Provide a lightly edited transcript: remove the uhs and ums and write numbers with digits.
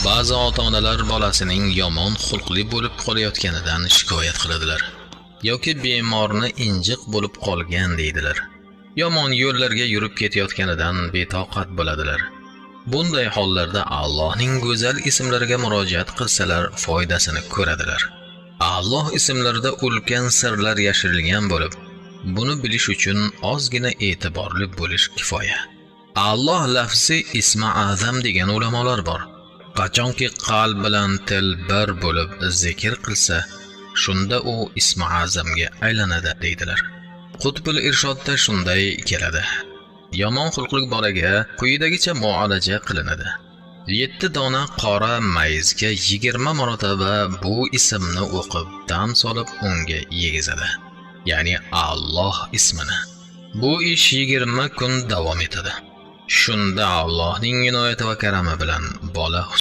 Ba'zi ota-onalar bolasining yomon xulqli bo'lib qolayotganidan shikoyat qiladilar yoki bemorni injiq bo'lib qolgan deydilar. Yomon yo'llarga yurib ketayotganidan betoqat bo'ladilar. Bunday hollarda Allohning go'zal ismlariga murojaat qilsalar foydasini ko'radilar. Alloh ismlarida ulkan sirlar yashirilgan bo'lib, buni bilish uchun ozgina e'tiborli bo'lish kifoya. Alloh lafzi ismi azam degan ulamolar bor. Qachonki qalb bilan til bir bo'lib zikr qilsa, shunda u ismi azamga aylanadi deydilar. Qutbul Irshodda shunday keladi. Yomon xulqli bolaga quyidagicha muolaja qilinadi. 7 dona qora mayizga 20 marotaba bu ismni o'qib, dam solib unga yegizadi. Ya'ni Alloh ismini. Bu ish 20 kun davom etadi. Shunda Allohning inoyati va karami bilan bola